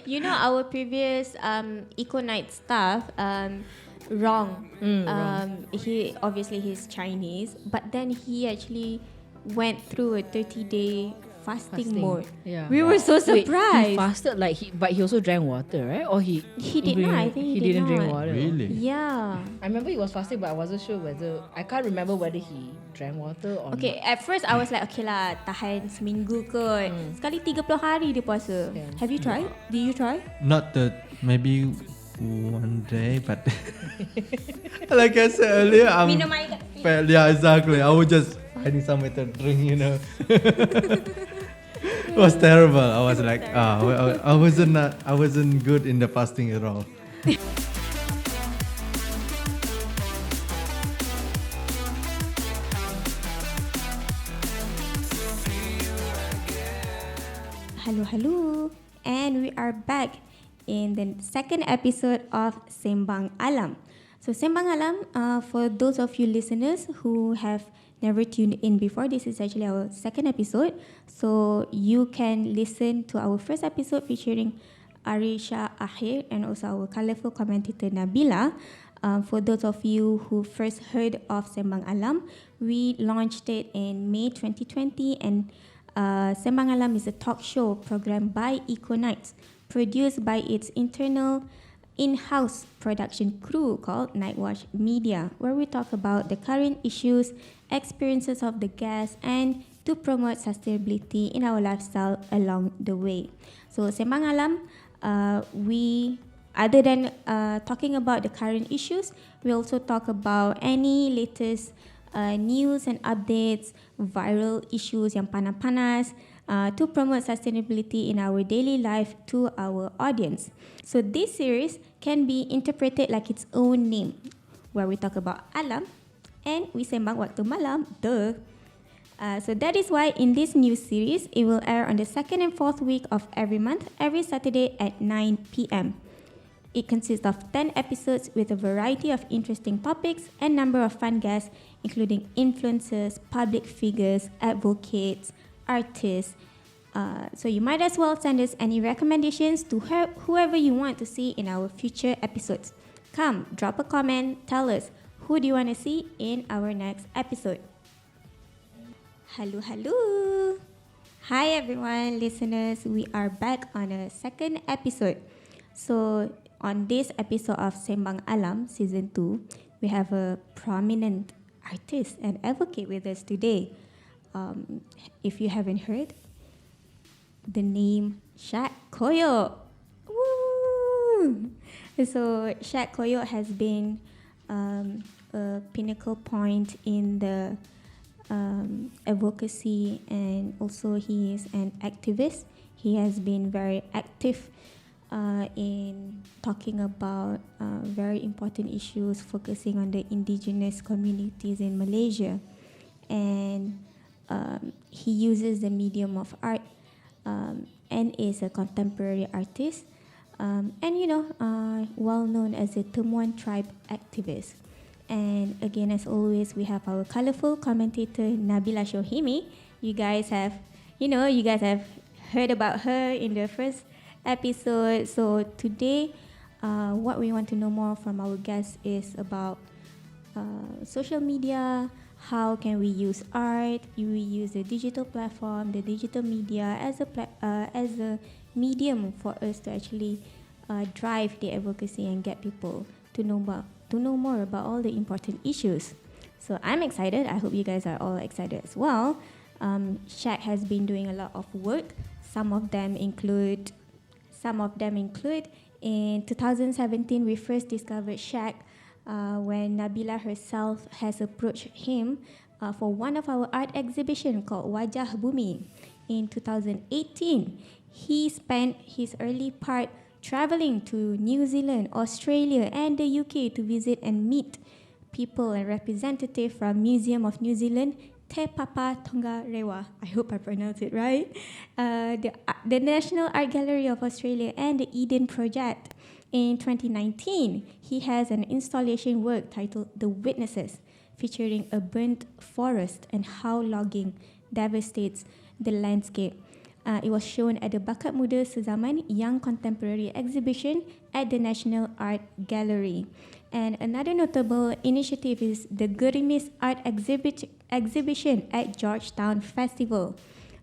Our previous EcoKnights staff, wrong. He's Chinese, but then he actually went through a 30-day fasting mode. Yeah. We were so Wait, surprised. he fasted but he also drank water, right? Or he did not. I think he did didn't drink not. water. Really? Yeah. I remember he was fasting, but I wasn't sure I can't remember whether he drank water or Okay, not. at first I was like, okay lah, tahan seminggu kot. Sekali 30 hari dia puasa. Yeah. Have you tried? Did you try? Not maybe one day, but like I said earlier, Minum air kat yeah, exactly. I was just finding somewhere to drink, It was terrible. I was like, I wasn't good in the fasting at all. Hello, and we are back in the second episode of Sembang Alam. So Sembang Alam, for those of you listeners who have never tuned in before, this is actually our second episode. So you can listen to our first episode featuring Arisha Akhir and also our colourful commentator Nabila. For those of you who first heard of Sembang Alam, we launched it in May 2020, and Sembang Alam is a talk show programmed by EcoKnights, produced by its internal in-house production crew called Nightwatch Media, where we talk about the current issues, experiences of the guests, and to promote sustainability in our lifestyle along the way. So Sembang Alam, we, other than talking about the current issues, we also talk about any latest news and updates, viral issues yang panas-panas, to promote sustainability in our daily life to our audience. So this series can be interpreted like its own name, where we talk about alam and we sembang waktu malam. So that is why in this new series, it will air on the second and fourth week of every month, every Saturday at 9 p.m. It consists of 10 episodes with a variety of interesting topics and number of fun guests, including influencers, public figures, advocates, artists. So you might as well send us any recommendations to whoever you want to see in our future episodes. Come, drop a comment, tell us who do you want to see in our next episode. Hello. Hi everyone, listeners. We are back on a second episode. So on this episode of Sembang Alam Season 2, we have a prominent artist and advocate with us today. If you haven't heard, the name Shaq Koyok. Woo! So Shaq Koyok has been a pinnacle point in the advocacy, and also he is an activist. He has been very active in talking about very important issues focusing on the indigenous communities in Malaysia, and he uses the medium of art and is a contemporary artist, and well known as a Temuan tribe activist. And again, as always, we have our colourful commentator Nabila Shohimi. You guys have heard about her in the first episode. So today, what we want to know more from our guests is about social media. How can we use art? We use the digital platform, the digital media as a medium for us to actually drive the advocacy and get people to know more about all the important issues. So I'm excited. I hope you guys are all excited as well. Shaq has been doing a lot of work. Some of them include in 2017 we first discovered Shaq when Nabila herself has approached him for one of our art exhibition called Wajah Bumi. In 2018, he spent his early part traveling to New Zealand, Australia, and the UK to visit and meet people and representatives from Museum of New Zealand, Te Papa Tongarewa. I hope I pronounced it right. The National Art Gallery of Australia and the Eden Project. In 2019, he has an installation work titled The Witnesses, featuring a burnt forest and how logging devastates the landscape. It was shown at the Bakat Muda Sezaman Young Contemporary exhibition at the National Art Gallery. And another notable initiative is the Gerimis Art exhibition at Georgetown Festival,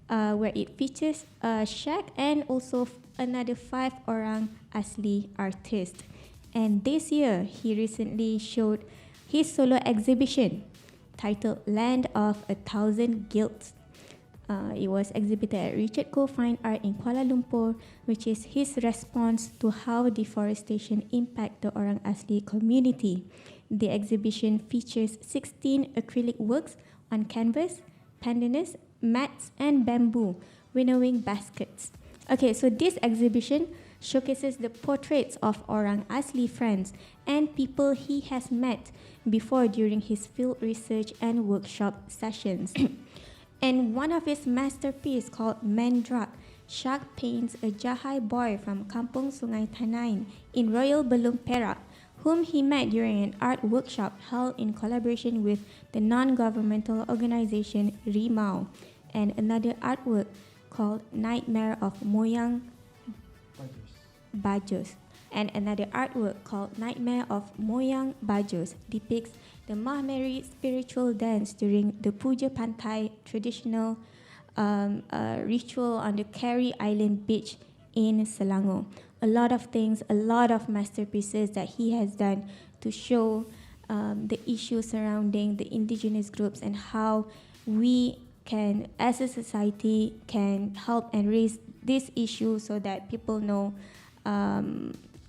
where it features Shaq and also another 5 orang asli artists. And this year, he recently showed his solo exhibition titled Land of a Thousand Guilds. It was exhibited at Richard Koh Fine Art in Kuala Lumpur, which is his response to how deforestation impact the Orang Asli community. The exhibition features 16 acrylic works on canvas, pandanus, mats and bamboo, winnowing baskets. Okay, so this exhibition showcases the portraits of Orang Asli friends and people he has met before during his field research and workshop sessions. And one of his masterpieces called Mandrak, Shaq paints a Jahai boy from Kampung Sungai Tanain in Royal Belum Perak, whom he met during an art workshop held in collaboration with the non-governmental organization Rimau, and another artwork called Nightmare of Moyang Bajos. And another artwork called Nightmare of Moyang Bajos depicts the Mahmeri spiritual dance during the Puja Pantai traditional ritual on the Carey Island beach in Selangor. A lot of things, a lot of masterpieces that he has done to show the issues surrounding the indigenous groups and how we can, as a society, can help and raise this issue so that people know,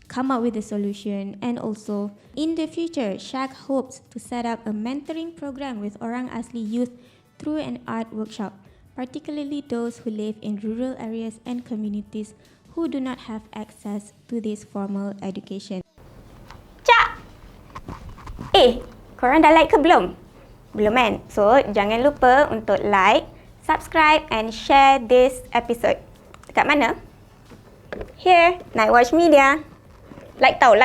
come up with a solution. And also, in the future, Shaq hopes to set up a mentoring program with Orang Asli youth through an art workshop, particularly those who live in rural areas and communities who do not have access to this formal education. Cak! Korang dah like ke belum? Belum kan? So, jangan lupa untuk like, subscribe and share this episode. Dekat mana? Here, Night Watch Media. Like tau.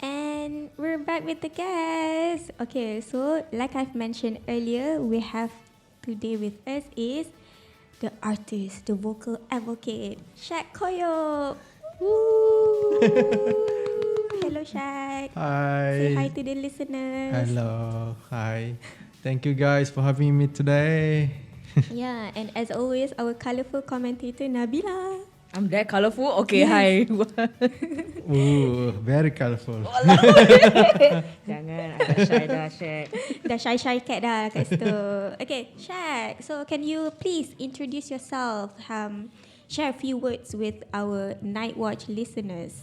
And we're back with the guest. Okay, so like I've mentioned earlier, we have today with us is the artist, the vocal advocate, Shaq Koyok. Woo! Hello, Shaq. Hi. Say hi to the listeners. Hello. Hi. Thank you guys for having me today. Yeah, and as always, our colourful commentator Nabila. I'm that colourful? Okay, hi. Ooh, very colorful. Jangan, I dah shy. Dah shy cat dah kat situ. Okay, Shaq. So can you please introduce yourself? Share a few words with our Night Watch listeners.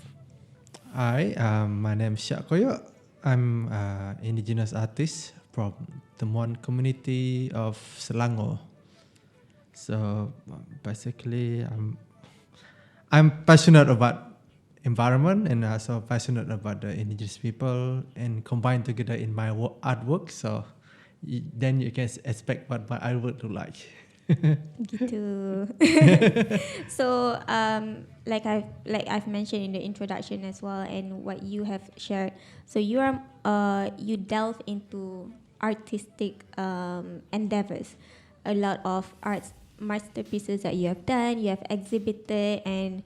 Hi, my name is Shaq Koyok. I'm an indigenous artist from the Mon community of Selangor. So basically, I'm passionate about environment and also passionate about the indigenous people and combined together in my artwork. So then you can expect what my artwork look like. Gitu. So like I've mentioned in the introduction as well, and what you have shared. So you delve into artistic endeavors, a lot of arts masterpieces that you have done, you have exhibited and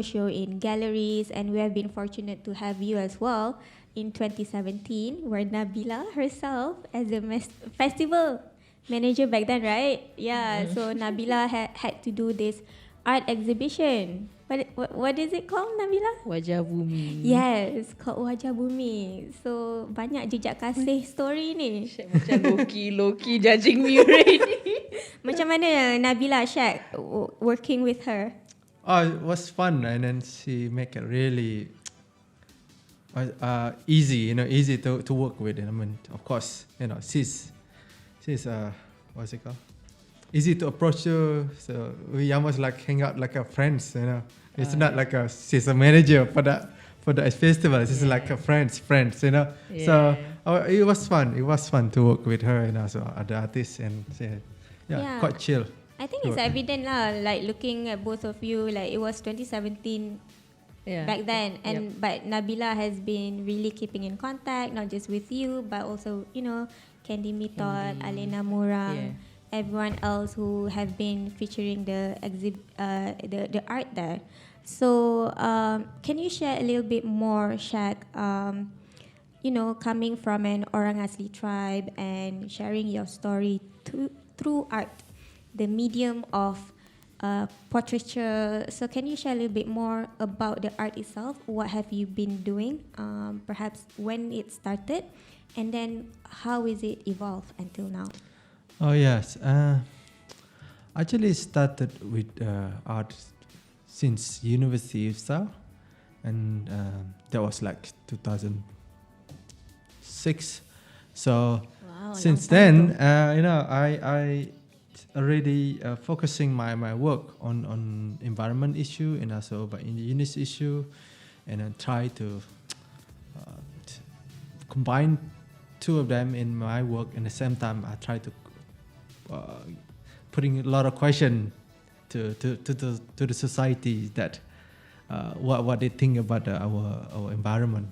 show in galleries, and we have been fortunate to have you as well in 2017, where Nabila herself as the festival manager back then, right? Yeah, so Nabila had to do this art exhibition. What is it called, Nabila? Wajah Bumi. Yes, called Wajah Bumi. So banyak jejak kasih story ni. Macam Loki judging me already. Macam mana Nabila, Shaq, working with her? Oh, it was fun, and then she make it really easy, easy to work with. I mean, of course, she's what's it called? Easy to approach her. So we almost like hang out like a friends, It's not like she's a manager for the festival. It's like a friends, Yeah. So it was fun. It was fun to work with her and also other artists, and quite chill. I think it's evident lah, like looking at both of you, like it was 2017 back then, and but Nabila has been really keeping in contact, not just with you, but also Candy Mithod, Alena Murang, everyone else who have been featuring the art there. So can you share a little bit more, Shaq? Coming from an Orang Asli tribe and sharing your story through art, the medium of portraiture. So can you share a little bit more about the art itself? What have you been doing? Perhaps when it started, and then how is it evolved until now? Oh yes, actually started with art since university itself, and that was like 2006. So Wow, since long time then, ago. I already focusing my work on environment issue and also about indigenous issue, and then try to combine two of them in my work. And at the same time, I try to putting a lot of question to the society that what they think about our environment,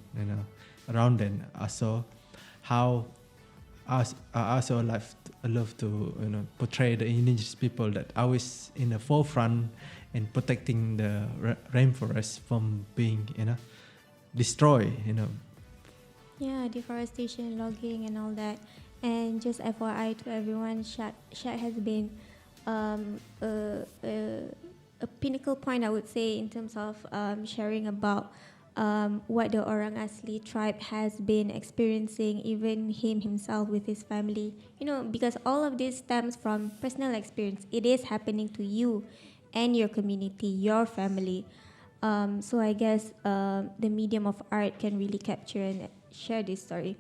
around them. Also, how I also love to portray the indigenous people that always in the forefront in protecting the rainforest from being destroyed. Yeah, deforestation, logging, and all that. And just FYI to everyone, Shaq has been a pinnacle point, I would say, in terms of sharing about what the Orang Asli tribe has been experiencing, even himself with his family. Because all of this stems from personal experience. It is happening to you and your community, your family. So I guess the medium of art can really capture and share this story.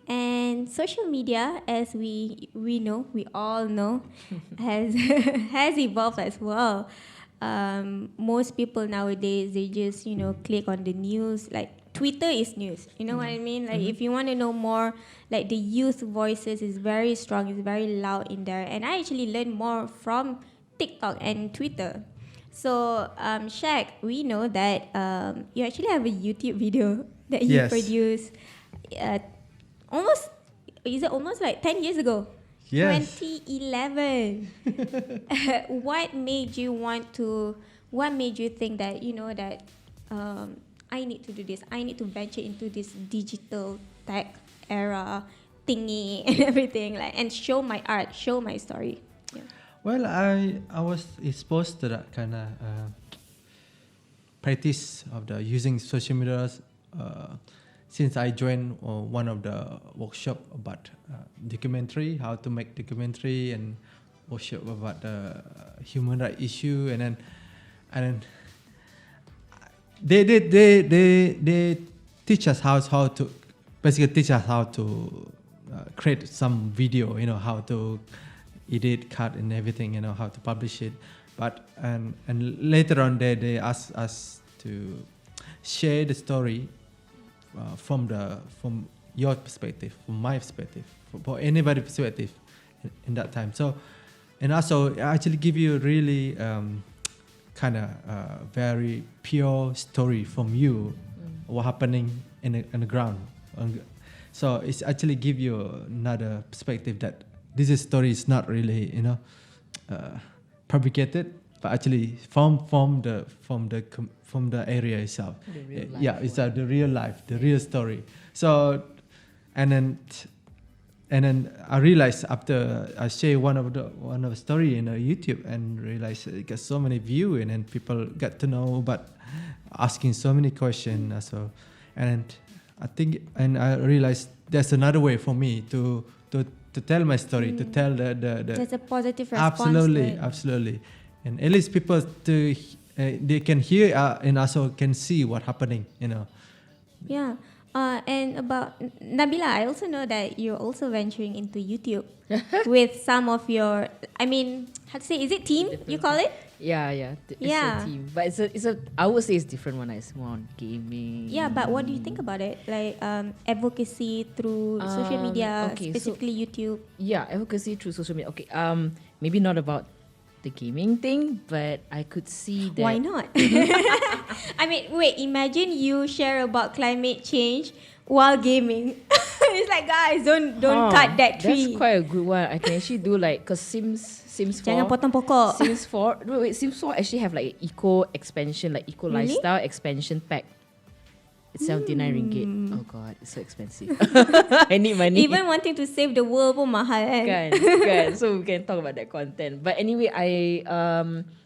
And social media, as we all know, has has evolved as well. Most people nowadays, they just click on the news. Like Twitter is news. You know what I mean? Like if you want to know more, like the youth voices is very strong, it's very loud in there. And I actually learned more from TikTok and Twitter. So Shaq, we know that you actually have a YouTube video that you Yes. produced. Almost like 10 years ago? Yes. 2011. What made you think that I need to do this, I need to venture into this digital tech era thingy and everything, and show my art, show my story? Yeah. Well, I was exposed to that kind of practice of the using social media since I joined one of the workshop about documentary, how to make documentary, and workshop about the human rights issue, and then they teach us how to basically teach us how to create some video, how to edit, cut, and everything, how to publish it. But and later on they asked us to share the story from your perspective, from my perspective, for anybody's perspective in that time. So, and also I actually give you really kind of very pure story from you, what happening in the ground. So it's actually give you another perspective that this story is not really fabricated, but actually from the area itself. Yeah, it's the real life, the real story. So, and then I realized after I share one of the story in YouTube, and realized it got so many views, and then people got to know about asking so many questions. So, and I think, and I realized there's another way for me to tell my story, to tell the There's a positive response to it. absolutely, and at least people they can hear and also can see what's happening. Yeah. And about Nabila, I also know that you're also venturing into YouTube with some of your, how to say, is it team you call it? Yeah. It's Yeah. a team, but it's a. I would say it's different one. It's more on gaming. Yeah, but what do you think about it? Like advocacy through social media, okay, specifically YouTube. Yeah, advocacy through social media. Okay, maybe not about the gaming thing, but I could see that. Why not? Wait, imagine you share about climate change while gaming. It's like, guys, don't cut that tree. That's quite a good one. I can actually do like, cause Sims 4. Jangan potong pokok. Sims 4. No, wait, Sims 4 actually have like eco expansion, like eco Really? lifestyle expansion pack. It's 79 ringgit. Oh god, it's so expensive. I need money. Even wanting to save the world pun mahal kan. Kan. So we can talk about that content. But anyway, I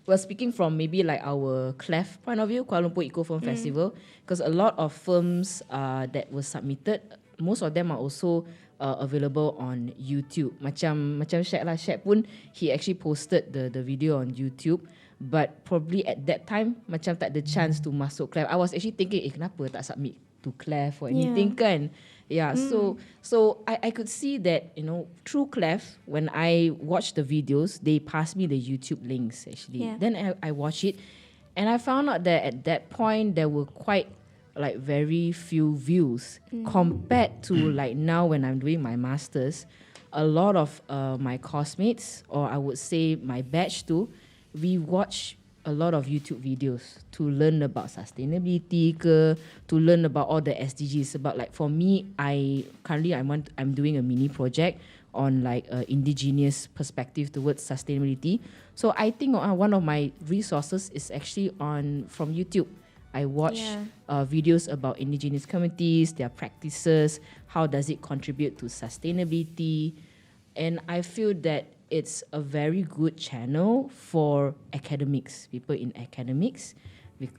was speaking from maybe like our Clef point of view, Kuala Lumpur Eco Film Festival, because a lot of films that were submitted, most of them are also available on YouTube. Macam Shaq lah. Shaq pun, he actually posted the video on YouTube. But probably at that time, macam tak ada chance to masuk Clef. I was actually thinking, kenapa tak submit to Clef or anything kan? Yeah, so I could see that, through Clef, when I watch the videos, they pass me the YouTube links actually. Yeah. Then I watch it, and I found out that at that point, there were quite like very few views compared to like now when I'm doing my masters. A lot of my classmates, or I would say my batch too, we watch a lot of YouTube videos to learn about sustainability, to learn about all the SDGs. About like for me, I'm doing a mini project on like indigenous perspective towards sustainability. So I think one of my resources is actually from YouTube. I watch videos about indigenous communities, their practices, how does it contribute to sustainability, and I feel that it's a very good channel for academics, people in academics,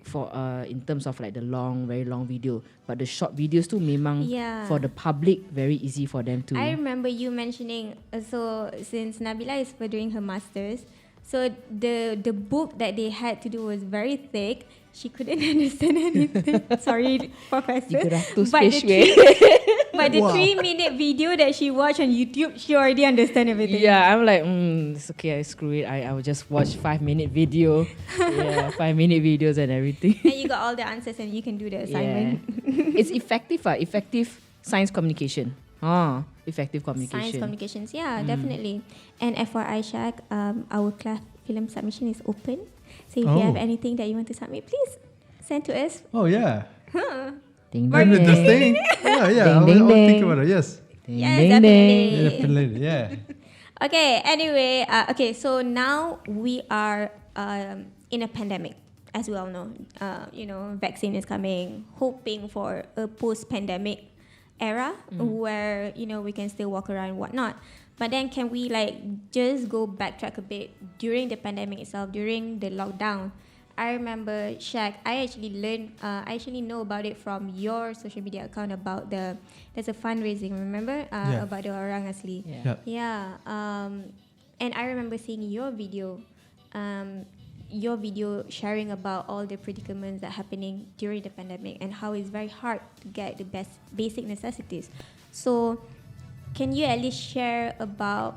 for in terms of like the very long video. But the short videos too, memang for the public, very easy for them to. I remember you mentioning, so since Nabila is furthering her masters, so the book that they had to do was very thick. She couldn't understand anything. Sorry, Professor. 300 But page way. the 3-minute video that she watched on YouTube, she already understand everything. Yeah, I'm like, it's okay, screw it. I will just watch 5-minute video. 5-minute videos and everything. And you got all the answers and you can do the assignment. It's effective, effective science communication. Effective communication. Science communications, definitely. And FYI, Shaq, our class film submission is open. So if you have anything that you want to submit, please send to us. Oh yeah. Ding, Right. ding, The ding. thing. Yeah. Ding, ding, I'll ding. think about it. Yes. Ding, Yes, ding, definitely. ding. Definitely. Yeah. Okay, anyway, so now we are in a pandemic, as we all know. Vaccine is coming, hoping for a post-pandemic era where, we can still walk around and whatnot. But then can we just go backtrack a bit during the pandemic itself, during the lockdown? I remember, Shaq, I actually know about it from your social media account about there's a fundraising, remember? About the Orang Asli. Yeah. And I remember seeing your video sharing about all the predicaments that are happening during the pandemic and how it's very hard to get the basic necessities. So can you at least share about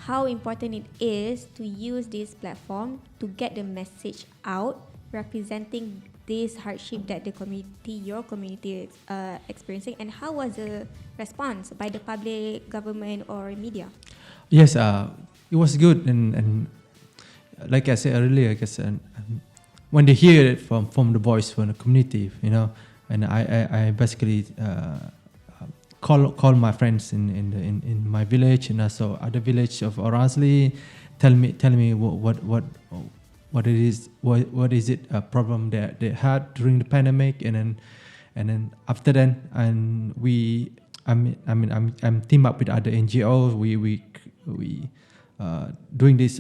how important it is to use this platform to get the message out, representing this hardship that your community is experiencing, and how was the response by the public, government, or media? Yes. It was good, and like I said earlier, I guess, and when they hear it from the voice from the community, and I basically call my friends in my village and also other village of Orasli, tell me what it is, what is it a problem that they had during the pandemic, and then after that, and I'm team up with other NGOs. We doing this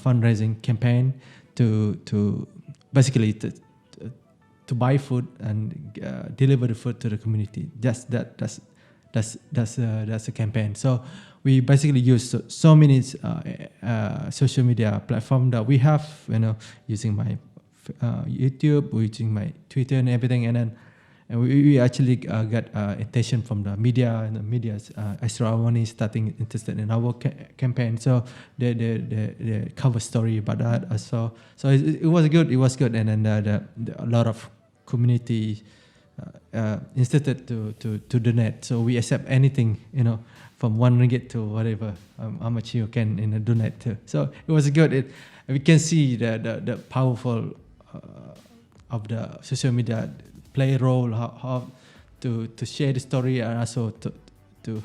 fundraising campaign to basically to buy food and deliver the food to the community. That's a campaign. So we basically use so many social media platform that we have, using my YouTube, using my Twitter and everything, and we actually got attention from the media, and the media's extraordinary starting interested in our campaign. So they cover story about that. So it was good. It was good, and then a lot of community instituted to donate. So we accept anything, from 1 ringgit to whatever, how much you can donate to. So it was good. We can see the powerful of the social media play a role, how to share the story, and also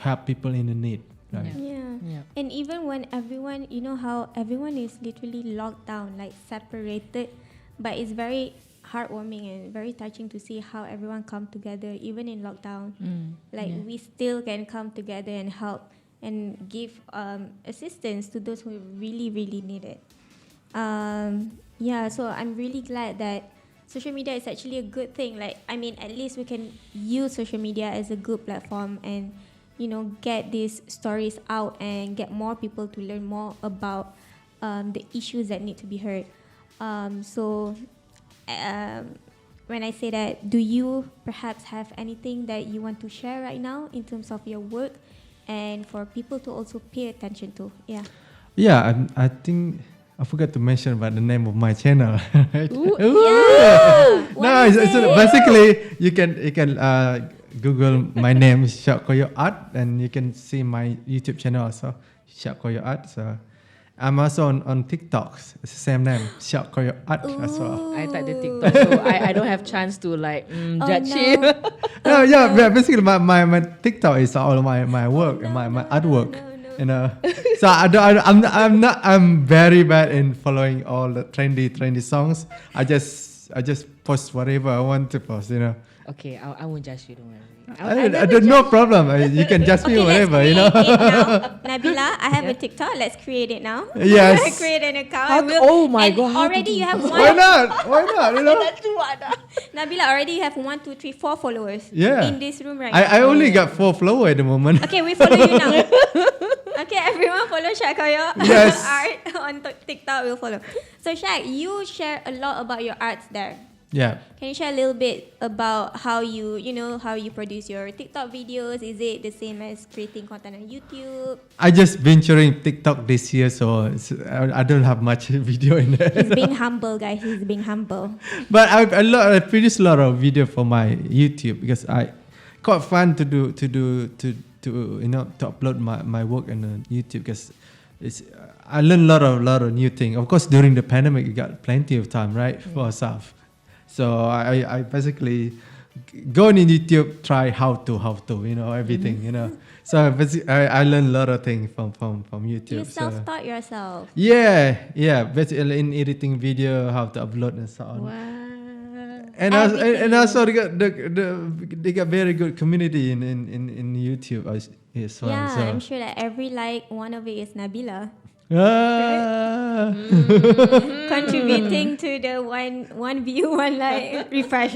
help people in the need. Right? Yeah. And even when everyone, you know how everyone is literally locked down, like separated, but it's very heartwarming and very touching to see how everyone come together, even in lockdown. Like we still can come together and help and give assistance to those who really, really need it. So I'm really glad that social media is actually a good thing. Like, I mean, at least we can use social media as a good platform and, you know, get these stories out and get more people to learn more about the issues that need to be heard. When I say that, do you perhaps have anything that you want to share right now in terms of your work and for people to also pay attention to? Yeah. Yeah, I think I forgot to mention about the name of my channel. Right? Yeah. No, it's basically you can Google my name, Shaq Koyok Art, and you can see my YouTube channel also, Shaq Koyok Art. So I'm also on TikTok. It's the same name, Shaq Koyok Art as well. I tak ada TikTok, so I don't have chance to like judge him. Basically my TikTok is all my work and my artwork. You know, so I'm very bad in following all the trendy songs. I just post whatever I want to post. You know. Okay, I won't judge you. Don't worry. I don't no problem. You can judge me whatever. You know. Nabila, I have a TikTok. Let's create it now. Yes. Create an account. Oh my and God, how already you have one. Why not? You know. Nabila, already you have 1, 2, 3, 4 followers. Yeah. In this room right I now. only got 4 followers at the moment. Okay, we follow you now. Okay, everyone follow Shaq Koyok. Yes. Art on TikTok, we'll follow. So Shaq, you share a lot about your arts there. Yeah. Can you share a little bit about how you produce your TikTok videos? Is it the same as creating content on YouTube? I just venturing TikTok this year, so I don't have much video in there. He's being humble, guys. He's being humble. But I produce a lot of video for my YouTube because I quite fun to upload my work on YouTube because I learned a lot of new things. Of course, during the pandemic, you got plenty of time, right, for stuff. So I basically go on YouTube, try how to everything, you know. So I learned a lot of things from YouTube. You self-taught yourself. Yeah. Basically in editing video, how to upload and so on. Wow. And also they got very good community in YouTube as well. Yeah, so. I'm sure that every one of it is Nabila. Contributing to the one view, one like, refresh.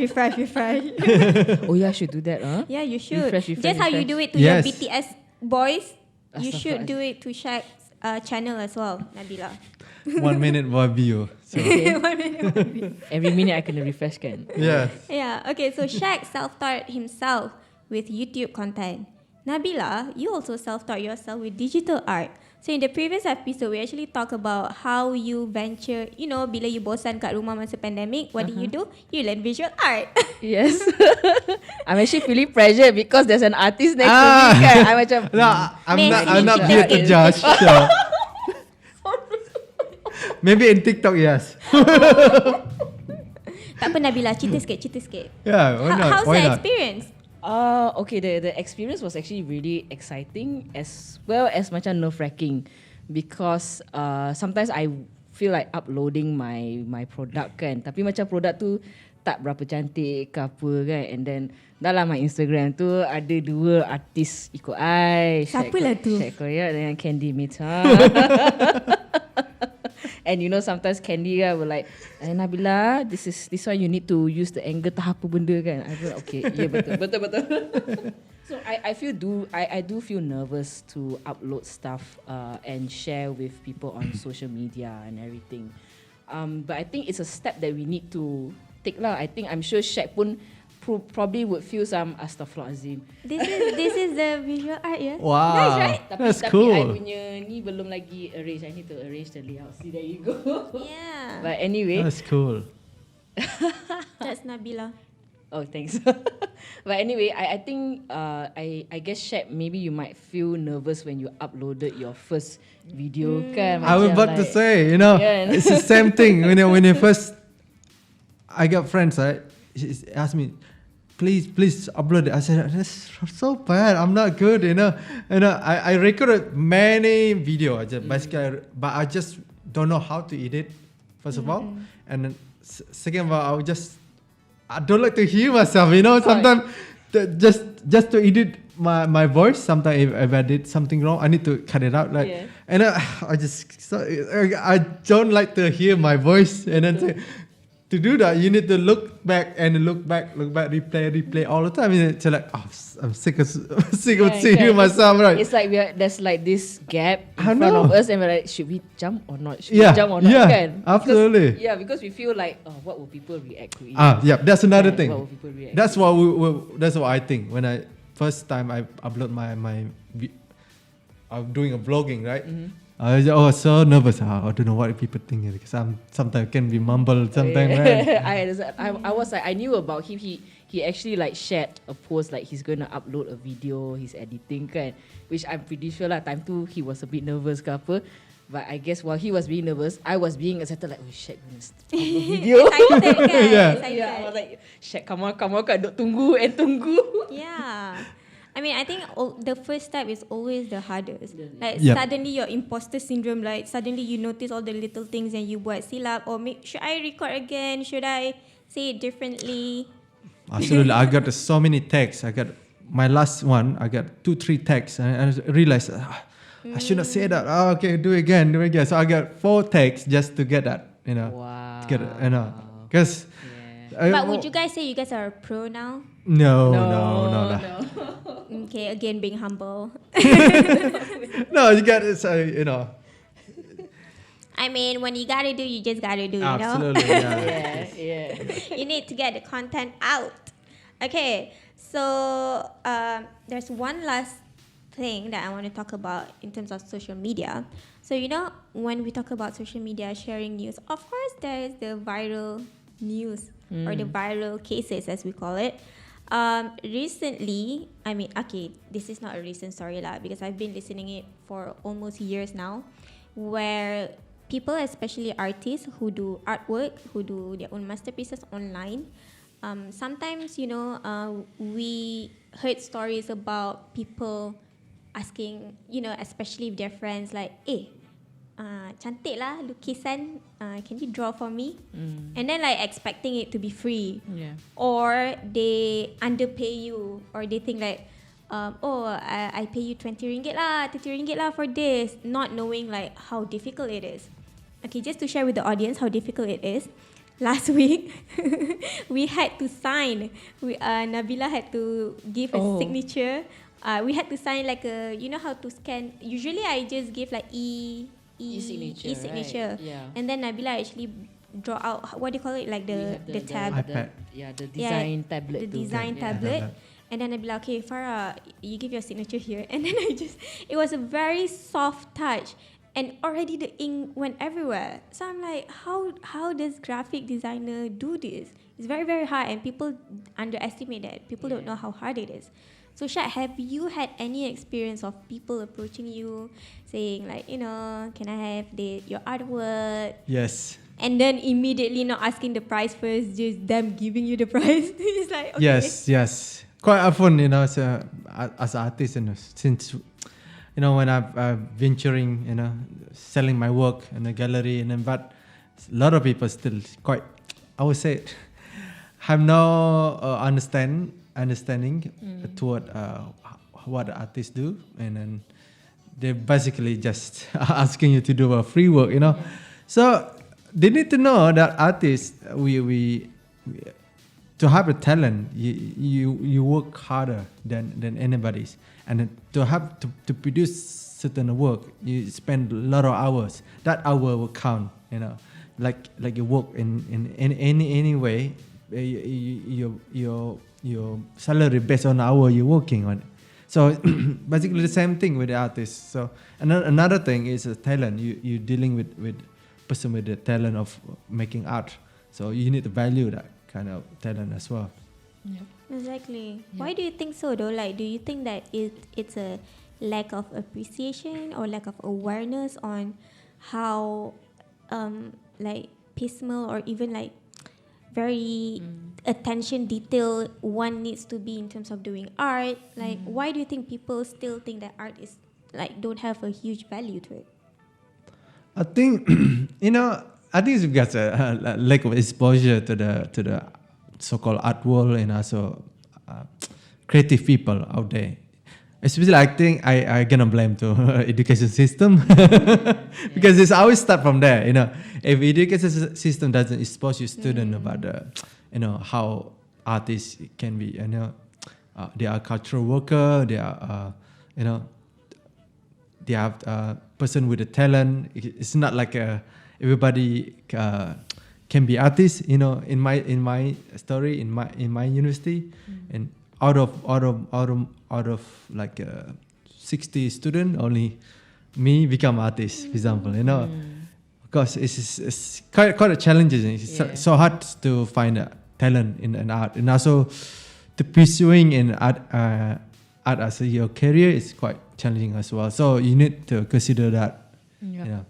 Oh yeah, I should do that, huh? Yeah, you should. Refresh. Just how you do it to your BTS boys, you should do it to Shaq's channel as well, Nabila. 1 minute more view. So. Every minute I can refresh can. Yeah. Yeah. Okay. So Shaq self-taught himself with YouTube content. Nabila, you also self-taught yourself with digital art. So in the previous episode, we actually talk about how you venture, bila you bosan kat rumah masa pandemic, what do? You learn visual art. Yes. I'm actually feeling pressure because there's an artist next to me. Kan? I'm macam, I'm not here to judge. So. Maybe in TikTok, yes. Tak apa Nabila, cerita sikit. Yeah, why not? How's the experience? Okay, the experience was actually really exciting as well as macam nerve-wracking because sometimes I feel like uploading my product kan, tapi macam produk tu tak berapa cantik ke apa kan, and then dalam my Instagram tu ada 2 artis ikut I. Siapalah tu? Shaq Koyok dengan Candy Mita. And sometimes Candy will like, Nabila, this one you need to use the angle tak apa benda kan. I feel like, okay, yeah, betul. So I do feel nervous to upload stuff and share with people on social media and everything. But I think it's a step that we need to take lah. I'm sure Shaq pun probably would feel some astaghfirullahalazim. This is the visual art, yeah? Wow. Nice, right? That's tapi cool. I punya ni belum lagi arrange. I need to arrange the layout. See, there you go. Yeah. But anyway. That's cool. That's Nabila. Oh, thanks. But anyway, I think I guess Shaq, maybe you might feel nervous when you uploaded your first video kan. I was about to say, Yeah. it's the same thing. When you first, I got friends, right? He asked me, please upload it. I said, that's so bad. I'm not good, I recorded many video. Basically, but I just don't know how to edit. First of all, and then second of all, I don't like to hear myself. Sometimes just to edit my voice. Sometimes if I did something wrong, I need to cut it out. And I don't like to hear my voice. And then to do that, you need to look back, replay all the time. It's like, I'm sick of seeing myself. Right? It's like there's like this gap in front of us, and we're like, should we jump or not? Should we jump or not? Yeah, absolutely. Because we feel like, what will people react to it? That's another thing. What will people react? That's what I think when I first time I upload I'm doing a vlogging, right? I was so nervous. I don't know what people think because sometimes can be mumbled. Sometimes, right? I was like, I knew about him. He actually like shared a post like he's going to upload a video, he's editing kan, which I'm pretty sure lah time tu he was a bit nervous ke apa. But I guess while he was being nervous, I was being excited like, oh shit, gonna upload video. Excited kan? Excited. Yeah, I was like, shit, come on kan, duk tunggu. Yeah. I mean, I think the first step is always the hardest. Like suddenly your imposter syndrome, like suddenly you notice all the little things and you buat silap, or should I record again? Should I say it differently? Absolutely. I got so many texts. I got my last one. I got 2-3 texts, and I realized I should not say that. Okay, do it again. So I got 4 texts just to get that. Wow. To get it, because. But would you guys say you guys are a pro now? No. Okay, again being humble. No, you got it. So I mean, when you gotta do, you just gotta do. Absolutely. Yeah. You need to get the content out. Okay, so there's one last thing that I want to talk about in terms of social media. So when we talk about social media sharing news, of course there is the viral news or the viral cases as we call it. Recently, I mean, okay, this is not a recent story lah, because I've been listening it for almost years now, where people, especially artists who do artwork, who do their own masterpieces online, sometimes we heard stories about people asking, especially if they're friends, like, cantik lah lukisan, can you draw for me? And then like expecting it to be free, or they underpay you, or they think like, I pay you 20 ringgit lah, 30 ringgit lah for this, not knowing like how difficult it is. Okay, just to share with the audience how difficult it is, last week we had to sign, Nabila had to give a signature. We had to sign like how to scan. Usually I just give like e-signature, right? Yeah. And then Nabila actually draw out, what do you call it, like the tab, iPad. The design tablet. the design tablet. And then Nabila, okay, Farah, you give your signature here. And then it was a very soft touch, and already the ink went everywhere. So I'm like, how does graphic designer do this? It's very, very hard, and people underestimate that. People don't know how hard it is. So Shaq, have you had any experience of people approaching you saying like, can I have your artwork? Yes. And then immediately not asking the price first, just them giving you the price. It's like, okay. Yes. Quite often, as an artist, since, when I'm venturing, selling my work in a gallery, but a lot of people still quite, I would say, have no understanding toward what the artists do, and then they're basically just asking you to do a free work, So they need to know that artists, we to have a talent, you work harder than anybody's, and to produce certain work, you spend a lot of hours. That hour will count, like you work in any way. Your salary based on the hour you're working on. So basically the same thing with the artist. So another thing is a talent. You're dealing with person with the talent of making art. So you need to value that kind of talent as well. Exactly. Why do you think so though? Like, do you think that it's a lack of appreciation or lack of awareness on how like piecemeal or even like very attention detail one needs to be in terms of doing art? Like, why do you think people still think that art is like don't have a huge value to it? I think I think it's because a lack of exposure to the so-called art world and also creative people out there. Especially, I think I gonna blame to education system because it's always start from there. If education system doesn't expose your student about the, how artists can be, they are cultural worker, they are, they have person with a talent. It's not like everybody can be artists. In my story, in my university, and out of like 60 students, only me become artist. For example, because it's quite a challenging. It's so hard to find a talent in an art, and also to pursuing in art as your career is quite challenging as well. So you need to consider that. Yeah.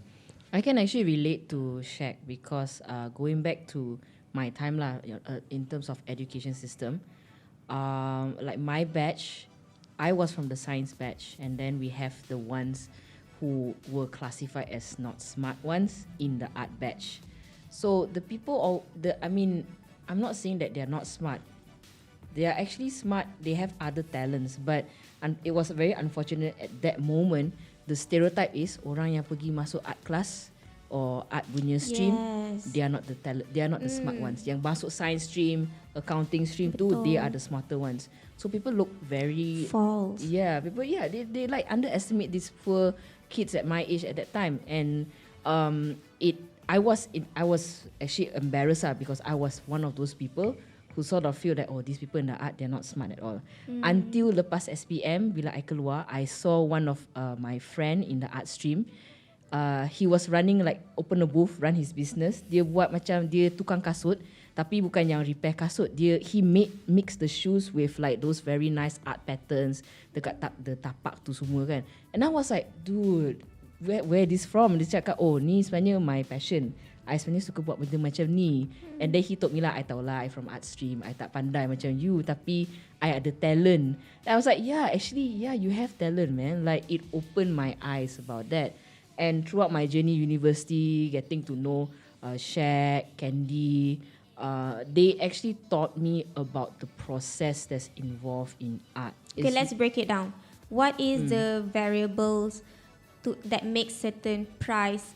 I can actually relate to Shaq because going back to my time in terms of education system, like my batch, I was from the science batch, and then we have the ones who were classified as not smart ones in the art batch. So the people, I'm not saying that they're not smart. They are actually smart. They have other talents, but it was very unfortunate at that moment. The stereotype is orang yang pergi masuk art class or art punya stream, they are not the talent. They are not the smart ones. Yang masuk science stream, accounting stream tu, they are the smarter ones. So people look very false. Yeah, they like underestimate these poor kids at my age at that time, and I was actually embarrassed because I was one of those people who sort of feel that these people in the art, they're not smart at all. Until lepas SPM, bila I keluar, I saw one of my friend in the art stream. He was running like open a booth, run his business. Dia buat macam dia tukang kasut, tapi bukan yang repair kasut. He mix the shoes with like those very nice art patterns dekat the tapak tu semua kan. And I was like, dude, where this from? Dia cakap, ni sebenarnya my passion. I sebenarnya suka buat benda macam ni. And then he told me I tahu lah, I from art stream, I tak pandai macam you, tapi I ada talent. And I was like, you have talent, man. Like it opened my eyes about that. And throughout my journey university, getting to know Shaq, Candy, they actually taught me about the process that's involved in art. Okay, let's break it down. What is the variables that make certain price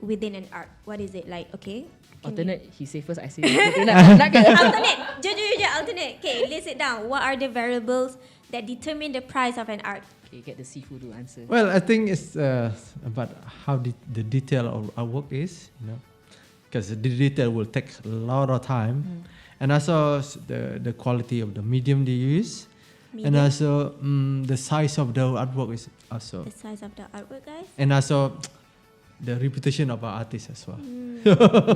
within an art? What is it like? Okay. Alternate, he say first, I say alternate. Alternate. Jujur, alternate. Okay, list it down. What are the variables that determine the price of an art? Okay, get the seafood to answer. Well, I think it's about how the detail of our work is, because the detail will take a lot of time, and also the quality of the medium they use, and also the size of the artwork is also the size of the artwork, guys, and also the reputation of our artist as well.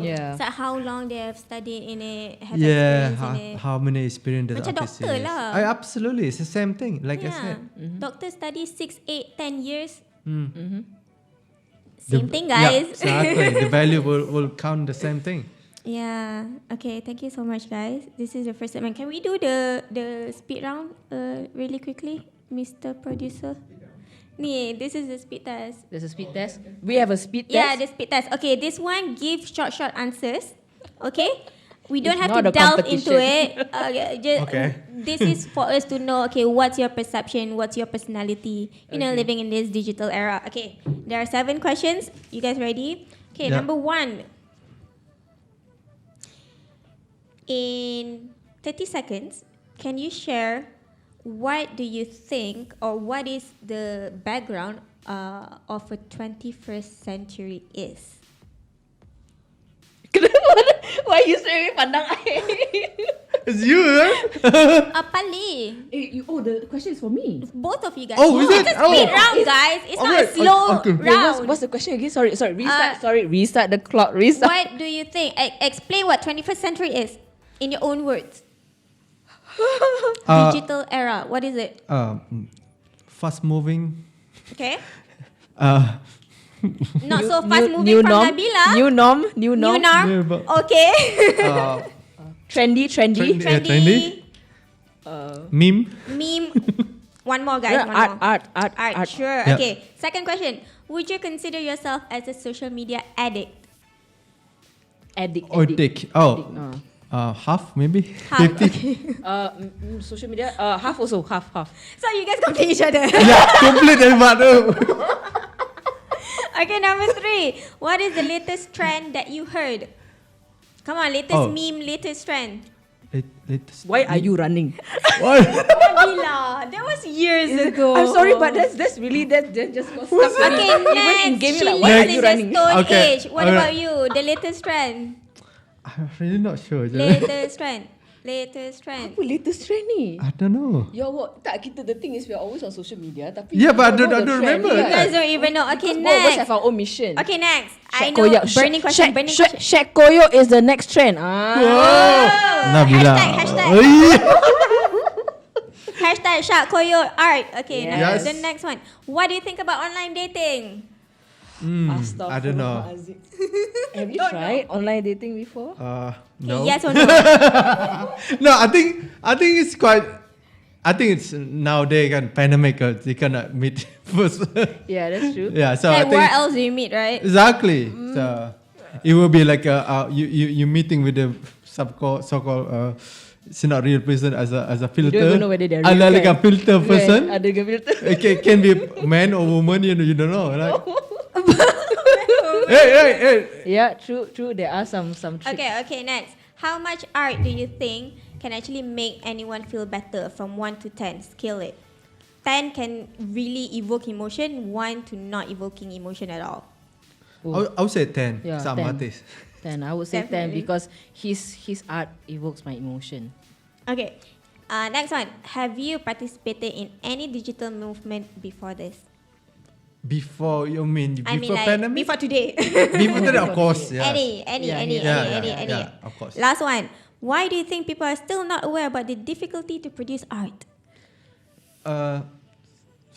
Yeah. So how long they have studied in it, have experience in it. How many experience the Macam artist doctor is. lah. Absolutely, it's the same thing. Like I said. Doctor study 6, 8, 10 years. Mm-hmm. Same thing, guys. Yeah, exactly. The value will count the same thing. Yeah. Okay. Thank you so much, guys. This is the first segment. Can we do the speed round really quickly, Mr. Producer? This is the speed test. There's a speed test. We have a speed test. Yeah, the speed test. Okay, this one give short answers. Okay, we don't It's have not to a delve into competition. it. Okay. This is for us to know. Okay, what's your perception? What's your personality? Living in this digital era. Okay, there are 7 questions. You guys ready? Okay, Yeah. number 1. In 30 seconds, can you share what do you think, or what is the background of a 21st century is? Why you straight away pandang I? It's you, huh? Apa li? The question is for me. Both of you guys. Oh, is it? It's a speed round, guys. It's not a Alright, slow okay. round. What's the question again? Sorry. Restart. Restart the clock. Restart. What do you think? Explain what 21st century is in your own words. Digital era. What is it? Fast moving. Okay. Not so fast moving new from norm. Nabila. New norm. New norm. Yeah, but- Okay. Trendy. Trendy. Meme. Meme. One more, guys. Yeah, One more. art. Sure. Yep. Okay. Second question. Would you consider yourself as a social media addict? Addict. Half maybe. Half. 50. Okay. Social media. Half also. Half. So you guys complete each other. Yeah, complete everyone. Okay, number 3. What is the latest trend that you heard? Come on, latest meme, latest trend. Why are you running? What? Gila, that was years ago. I'm sorry, but that's really that just got stuff. Okay, Even in next. gaming, She like, why are lives you in the running? Stone Okay, Age. What alright. about you? The latest trend. I'm really not sure. Latest trend. Latest trend. Apa latest trend ni? I don't know. The thing is we are always on social media. Tapi Yeah, but I we don't know the trend. remember. You Yeah. guys don't even know. Okay, Because both of us next. have our own mission. Okay, next. I Shaq know. Koyok. Burning question. Burning question. Shaq Koyok is the next trend. Nabila. Hashtag. Oh, yeah. Hashtag Shaq Koyok art. Okay, Yes. the next one. What do you think about online dating? I don't know. Have you tried online dating before? No. Yes or no? No, I think it's quite. I think it's nowadays kan pandemic. You cannot meet first. Yeah, that's true. Yeah, so Like I think where else do you meet, right? exactly. So it will be like you meeting with the so-called. It's not real person as a filter. You don't even know whether they're real. Like a filter person. Ada ke filter? It can be man or woman. You don't know. Like. Hey. Yeah, true. There are some tricks. Okay, next. How much art do you think can actually make anyone feel better from 1 to 10? Scale it. 10 can really evoke emotion, 1 to not evoking emotion at all. I would say 10. Yeah, Some 10. artists. 10. I would say 10 Definitely. because his art evokes my emotion. Okay. Next one. Have you participated in any digital movement before this? Before you mean I mean, before like, pandemic? before today. Before today, of course. Yeah. Any. Yeah, of course. Last one. Why do you think people are still not aware about the difficulty to produce art?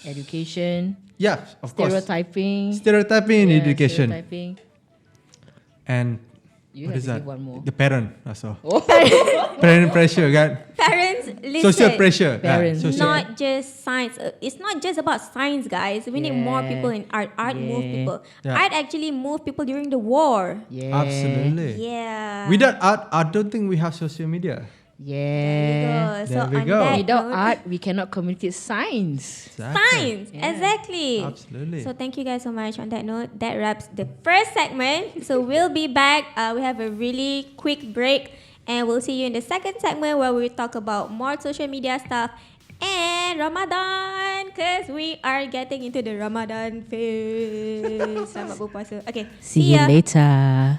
Education, Yeah, of course. stereotyping. in Yeah, education. Stereotyping. And You what have is to that? give one more. The parent also. Oh. Parent pressure, kan? Parents, listen. Social pressure. Parents. social. Not just science. It's not just about science, guys. We need more Yeah. people in art. Art move Yeah. people. Yeah. Art actually moved people during the war. Yeah. Absolutely. Yeah. Without art, I don't think we have social media. Yeah. So There we on go. that Without note- art, we cannot communicate science. Science, Yeah. exactly. Absolutely. So thank you guys so much. On that note, that wraps the first segment. So we'll be back. We have a really quick break, and we'll see you in the second segment where we talk about more social media stuff and Ramadan, because we are getting into the Ramadan phase. Selamat berpuasa. Okay, See you ya. later.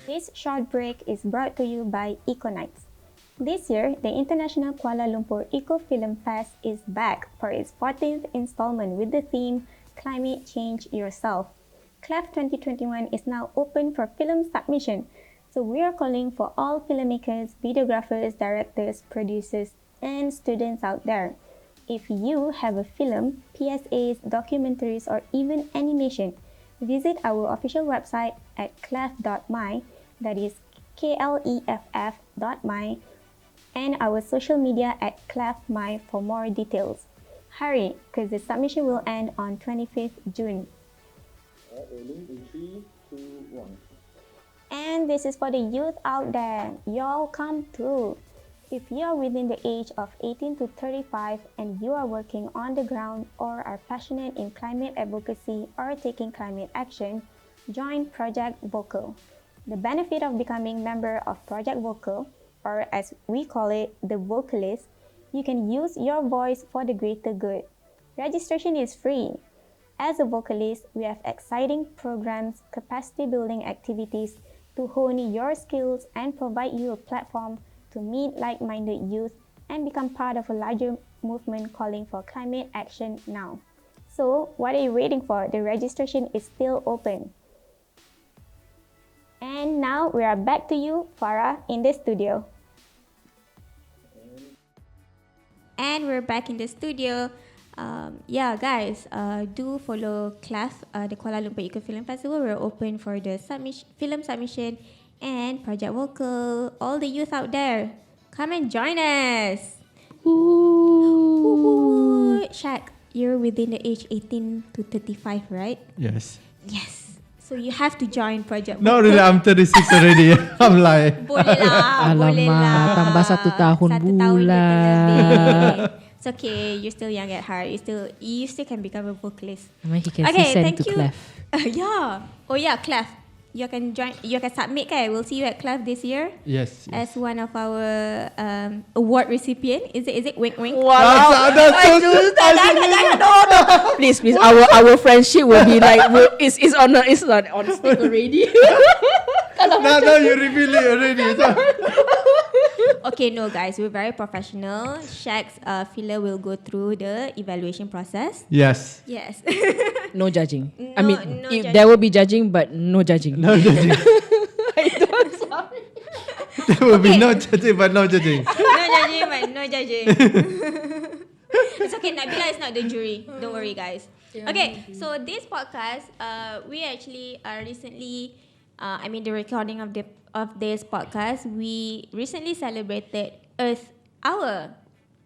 This short break is brought to you by EcoKnights. This year, the International Kuala Lumpur Eco Film Fest is back for its 14th installment with the theme Climate Change Yourself. CLEF 2021 is now open for film submission, so we are calling for all filmmakers, videographers, directors, producers, and students out there. If you have a film, PSAs, documentaries, or even animation, visit our official website at clef.my, that is KLEFF.my, and our social media at clef.my for more details. Hurry, because the submission will end on 25th June. And this is for the youth out there. Y'all come through. If you are within the age of 18 to 35 and you are working on the ground or are passionate in climate advocacy or taking climate action, join Project Vocal. The benefit of becoming member of Project Vocal, or as we call it, the vocalist, you can use your voice for the greater good. Registration is free. As a vocalist, we have exciting programs, capacity building activities to hone your skills and provide you a platform to meet like-minded youth and become part of a larger movement calling for climate action now. So, what are you waiting for? The registration is still open. And now we are back to you, Farah, in the studio. And we're back in the studio. Guys, do follow CLEF, the Kuala Lumpur Eco Film Festival. We're open for the film submission and Project Vocal, all the youth out there, come and join us. Ooh. Shaq, you're within the age 18 to 35, right? Yes. Yes. So you have to join Project No, Vocal. really, I'm 36 already. I'm lying. Boleh lah, boleh Alamak, lah. tambah 1 tahun 1 tahun pula. kita lebih. It's okay, you're still young at heart. You still can become a vocalist. I mean, he can Okay, send thank to you. Clef. Yeah. Oh yeah, Clef. You can join. You can submit, kan? We'll see you at Clef this year Yes. as one of our award recipient. Is it wink wink? Wow. No. Please, our friendship will be like it's on stick already. No, you reveal it already. Okay, no guys, we're very professional. Shaq's filler will go through the evaluation process. Yes. Yes. No judging. I No- mean, no there will be judging, but no judging. No judging. Sorry. There will be no judging, but no judging. No judging, but no judging. It's okay, Nabila is not the jury. Don't worry, guys. Okay, so this podcast, we actually recently, the recording of this podcast, we recently celebrated Earth Hour.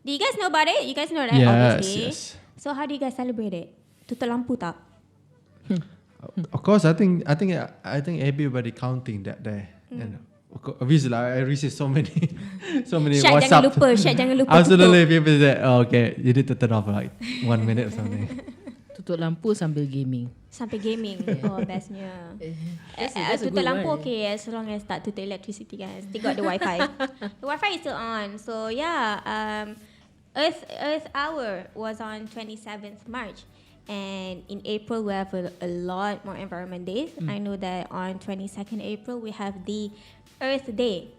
Do you guys know about it? You guys know that, Yes, obviously. yes. So how do you guys celebrate it? Tutup lampu tak? Of course, I think everybody counting that day. And obviously, I received so many Shaq, jangan WhatsApp. lupa. Shaq, jangan lupa. Absolutely, people say, oh, okay, you need to turn off like 1 minute or something. Tutup lampu sambil gaming. Sampai gaming. Oh, bestnya. That's a Tutup good lampu one. okay as long as tak tutup electricity, guys. Still got the Wi-Fi. The Wi-Fi is still on. So yeah, Earth Hour was on 27th March. And in April, we have a lot more environment days. I know that on 22nd April, we have the Earth Day.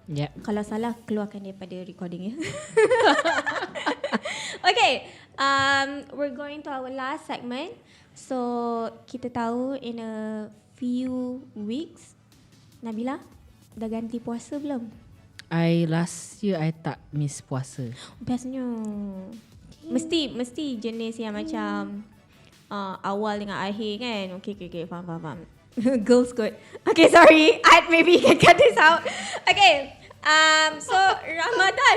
Yeah. Kalau salah, keluarkan daripada recording ya. Okay, we're going to our last segment. So, kita tahu in a few weeks, Nabila, dah ganti puasa belum? Last year I tak miss puasa. Bestnya. Mesti jenis yang macam awal dengan akhir kan. Okay, faham. Girls good. Okay, sorry. Maybe you can cut this out. Okay, so Ramadan.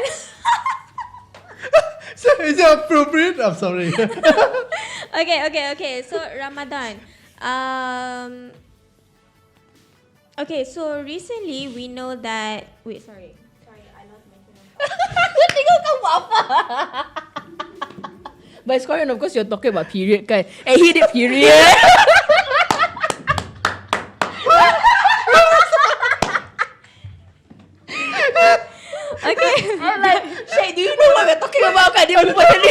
So is it appropriate? I'm sorry. Okay. So Ramadan. Okay, so recently we know that. Wait, sorry, I lost my train of thought. Tengok kau buat apa? But it's quite, of course, you're talking about period kan. He did period. Okay. I'm like, Shay, do you know what we're talking about kan? Dia lupa tadi.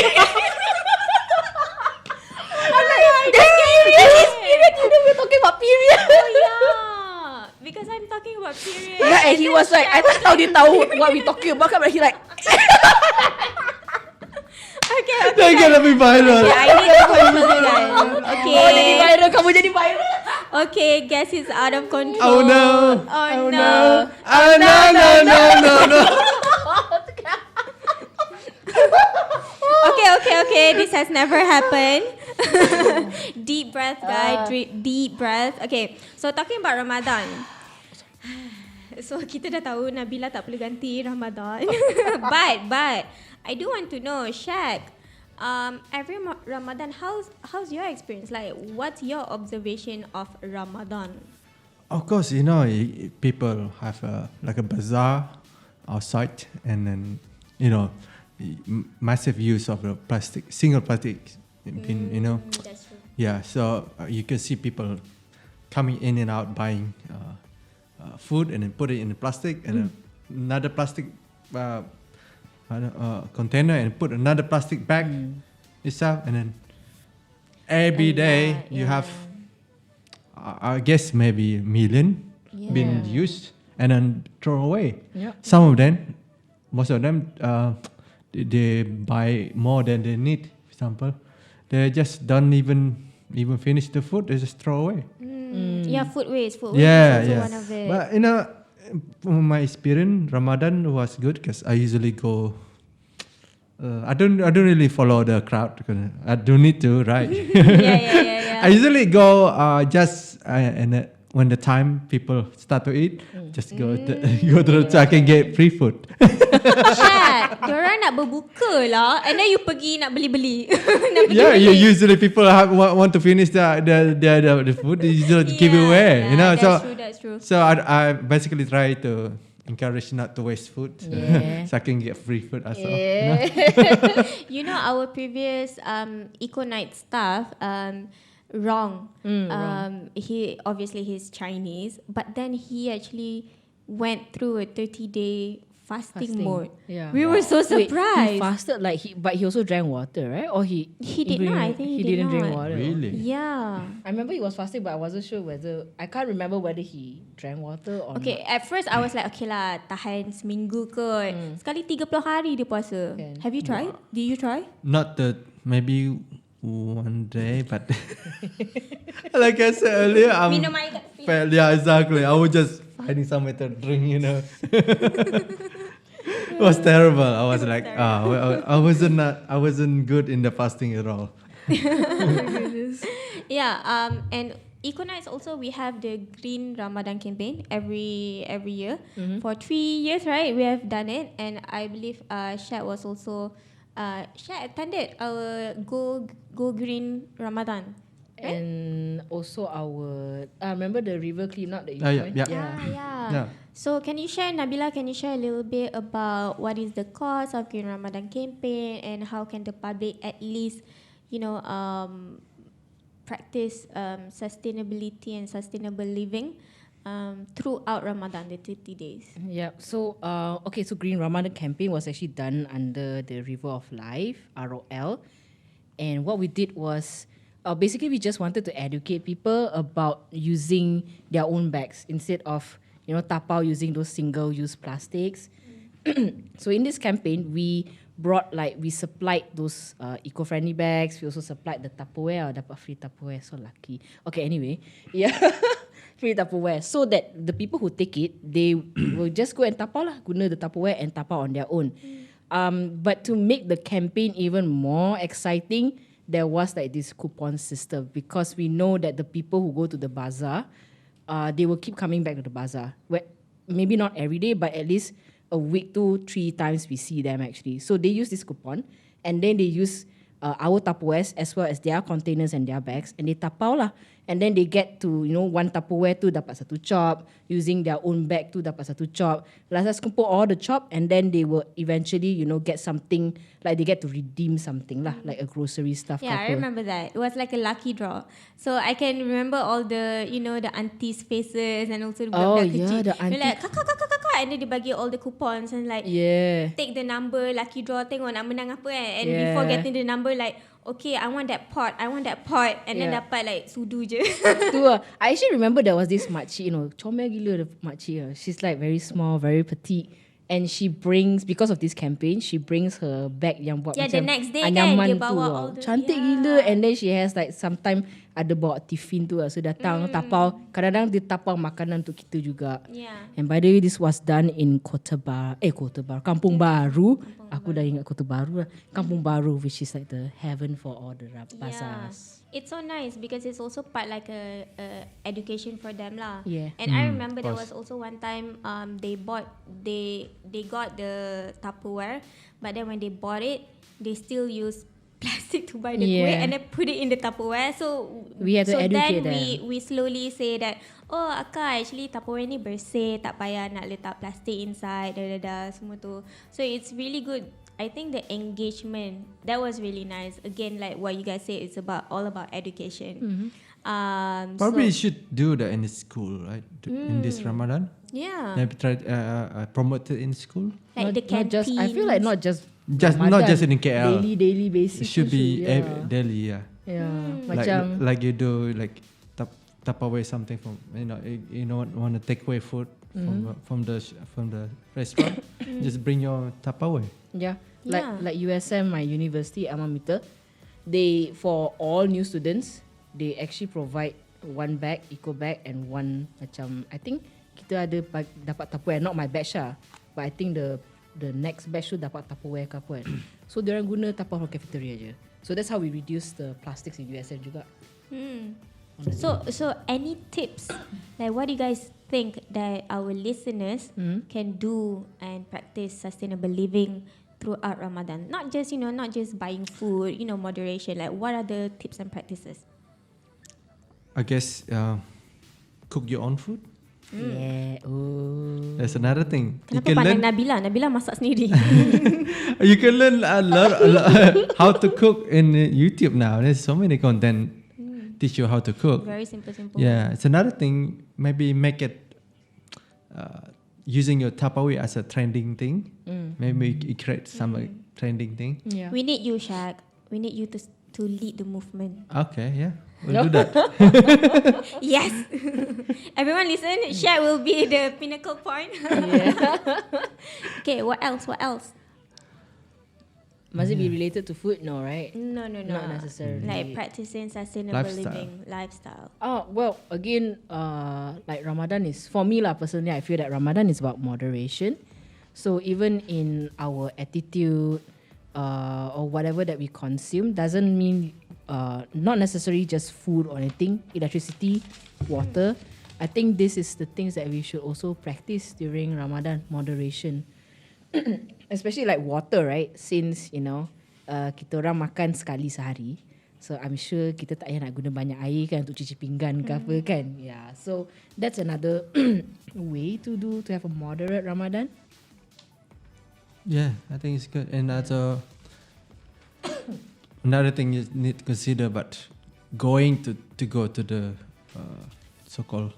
I'm like, there's period. You know we're talking about period. Oh yeah, because I'm talking about period. Yeah, and he was like, I tak tahu dia tahu what we talking about kan. But he like, Okay. They're gonna be viral. Okay, I need to control you guys. Okay. oh jadi viral, kamu jadi viral. Okay, guess it's out of control. Oh no. Oh no. Oh no. Okay. This has never happened. Deep breath, guys. Deep breath. Okay, so talking about Ramadan. So kita dah tahu Nabila tak perlu ganti Ramadan. But I do want to know, Shaq, every Ramadan, how's your experience? Like, what's your observation of Ramadan? Of course, people have like a bazaar outside, and then massive use of the single plastic bin. That's true. Yeah, so you can see people coming in and out buying food and then put it in the plastic and another plastic container and put another plastic bag itself, and then every day you have I guess maybe a million been used and then thrown away. Yeah. Most of them they buy more than they need. For example, they just don't even finish the food, they just throw away. Yeah, food waste. Food waste Yeah, is also yes. one of it. But from my experience, Ramadan was good because I usually go. I don't really follow the crowd because I don't need to, right? yeah. I usually go just and when the time people start to eat, just go to the truck and get free food. Shaq, diorang nak berbuka lah, and then you pergi nak beli-beli. Nak pergi Yeah, beli. usually people want to finish the food, they just give it away. You know, That's true. so I basically try to encourage not to waste food, so I can get free food as well. You know? You know, our previous EcoKnights staff, wrong. He obviously he's Chinese, but then he actually went through a 30-day fasting mode. Yeah. We were so Wait, surprised. he fasted but he also drank water, right? Or he did not. I think he did didn't drink not. water. Really? Yeah. I remember he was fasting, but I wasn't sure I can't remember whether he drank water or Okay, not. at first I was like, okay lah, tahan seminggu kot. Sekali 30 hari dia puasa. Kan. Have you tried? Did you try? Not maybe one day, but like I said earlier, Minum air kat tepi. yeah, exactly. I was just finding somewhere to drink, you know. It was terrible. I was like, I wasn't good in the fasting at all. Yeah, and EcoKnights also, we have the Green Ramadan campaign every year. For 3 years, right? We have done it, and I believe Shaq was also Shaq attended our Go Green Ramadan. And also remember the river cleanup that you joined? Yeah. Yeah. So Nabila, can you share a little bit about what is the cause of Green Ramadan campaign and how can the public at least, practice sustainability and sustainable living throughout Ramadan, the 30 days? Yeah. So so Green Ramadan campaign was actually done under the River of Life, ROL. And what we did was basically we just wanted to educate people about using their own bags instead of tapao using those single-use plastics. So in this campaign, we supplied those eco-friendly bags. We also supplied the Tupperware. Dapat free Tupperware, so lucky. Okay, anyway, yeah, free Tupperware. So that the people who take it, they will just go and tapao lah, guna the Tupperware and tapao on their own. But to make the campaign even more exciting, there was this coupon system, because we know that the people who go to the bazaar, they will keep coming back to the bazaar. Maybe not every day, but at least a week, 2-3 times we see them actually. So they use this coupon, and then they use our Tupperwares as well as their containers and their bags, and they tapao lah. And then they get to, one Tupperware tu dapat satu chop, using their own bag tu dapat satu chop. Let's kumpul all the chop, and then they will eventually, get something, like they get to redeem something lah, like a grocery stuff. Yeah, I remember that. It was like a lucky draw. So I can remember all the, the aunties' faces and also the budak-budak kecil. The auntie. They're like, kakak. And then they bagi all the coupons and like, take the number, lucky draw, tengok nak menang apa kan. And before getting the number, like, okay, I want that pot. And then dapat like sudu je. I actually remember there was this makcik, comel gila the makcik. She's like very small, very petite. And she brings, because of this campaign, she brings her bag yang buat macam the next day anyaman kan, dia bawa all the, cantik gila. And then she has like sometime ada bawa tiffin tu lah. So datang tapau, kadang-kadang dia tapau makanan untuk kita juga. And by the way, this was done in Kota Baru, Kampung Baru. Aku dah ingat Kota Baru lah. Kampung Baru, which is like the heaven for all the bazaars. It's so nice because it's also part like a education for them lah. Yeah. And I remember there was also one time they got the Tupperware, but then when they bought it, they still use plastic to buy the kuih and then put it in the Tupperware. So we have to educate them. We slowly say that, oh Akak, actually Tupperware ni bersih, tak payah nak letak plastic inside, semua tu. So it's really good. I think the engagement, that was really nice. Again, like what you guys say, it's all about education. Probably should do that in the school, right? In this Ramadan. Yeah. Maybe try promote it in school. Like the canteen. I feel like not just not just in KL. Daily basis. It should be daily, yeah. Yeah. Macam like you do like tap away something from want to take away food from the restaurant. Just bring your tap away. Yeah. Like USM, my university, Amamita, they, for all new students, they actually provide one bag, eco bag, and one macam, I think kita ada dapat Tupperware, not my batch lah, but I think the next batch tu dapat Tupperware ke apa kan. So diorang guna tapau from cafeteria je. So that's how we reduce the plastics in USM juga. So any tips? Like, what do you guys think that our listeners can do and practice sustainable living throughout Ramadan? Not just not just buying food. Moderation. Like, what are the tips and practices? I guess cook your own food. Yeah. Oh. That's another thing. You Kenapa can pandang learn. Nabila masak sendiri. You can learn a lot how to cook in YouTube now. There's so many content teach you how to cook. Very simple. Yeah, it's another thing. Maybe make it using your Tupperware as a trending thing. Maybe you create some trending thing. Yeah. We need you, Shaq. We need you to lead the movement. Okay, yeah, we'll do that. Yes. Everyone listen. Shaq will be the pinnacle point. Okay, what else? Must it be related to food? No, right? No. Not necessarily. Like practicing sustainable Lifestyle. living, lifestyle. Oh, well, again, like Ramadan is, for me lah, personally, I feel that Ramadan is about moderation. So even in our attitude or whatever that we consume doesn't mean not necessarily just food or anything, electricity, water. I think this is the things that we should also practice during Ramadan, moderation. Especially like water, right? Since, kita orang makan sekali sehari. So I'm sure kita tak payah nak guna banyak air kan untuk cuci pinggan ke apa kan. Yeah. So that's another way to have a moderate Ramadan. Yeah, I think it's good. And also another thing you need to consider, but going to go to the so-called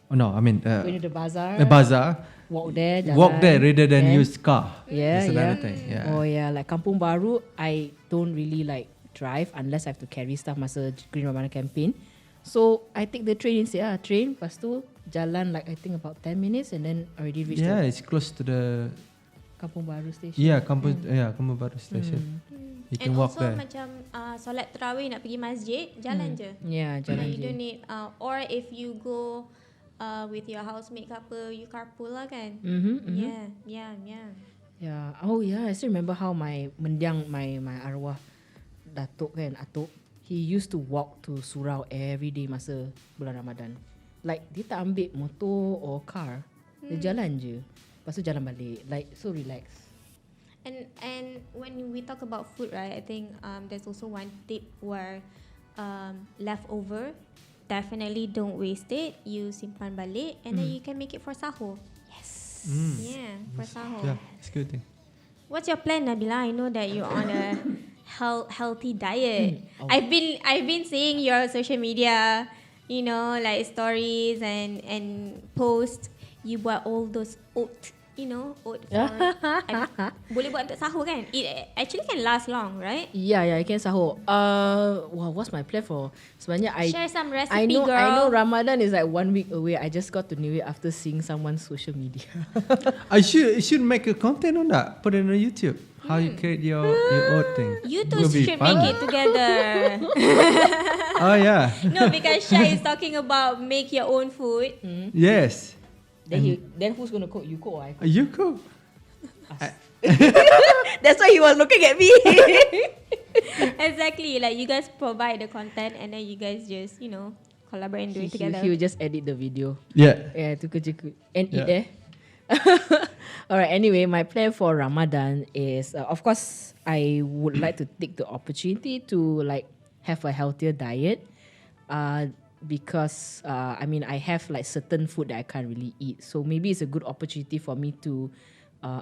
Going to the bazaar. the bazaar. Walk there, jalan, Walk there rather than kan? use car. Yeah, That's another yeah. thing. Yeah. Oh yeah, like Kampung Baru, I don't really like drive unless I have to carry stuff masa Green Ramadan campaign. So I take the train instead. Train, lepas tu jalan like I think about 10 minutes and then already reach Yeah, the it's close to the Kampung Baru station. Kampung Baru station. You can And walk also there. macam solat tarawih nak pergi masjid, jalan je. Yeah, jalan You je. don't need or if you go with your housemate ke apa, you carpool lah kan. Yeah. Yeah. Oh yeah, I still remember how my mendiang, my arwah Datuk kan, Atuk, he used to walk to surau every day masa bulan Ramadan. Like dia tak ambil motor or car, dia jalan je. Lepas tu jalan balik, like so relaxed. And when we talk about food, right, I think there's also one tip where leftover, definitely don't waste it. You simpan balik and then you can make it for sahur. Yes. Yeah, for sahur. Yeah, it's a good thing. What's your plan, Nabila? I know that you're on a healthy diet. I've been seeing your social media, like stories and posts. You buat all those oat for boleh buat untuk sahur kan? It actually can last long, right? Yeah, I can sahur. What's my plan for? Sebenarnya Share some recipe, I know girl. Ramadan is like 1 week away. I just got to know it after seeing someone's social media. I should make a content on that. Put it on YouTube. How you create your own thing. You two Will be should fun. make it together. Oh yeah. No, because Shai is talking about make your own food. Yes. Then who's gonna cook? You cook or I cook? You cook. That's why he was looking at me. Exactly. Like you guys provide the content and then you guys just, collaborate and do it together. He will just edit the video. Yeah. Yeah, to kerja and eat Yeah. Alright, anyway, my plan for Ramadan is, of course, I would like to take the opportunity to like have a healthier diet. Because I have like certain food that I can't really eat. So maybe it's a good opportunity for me to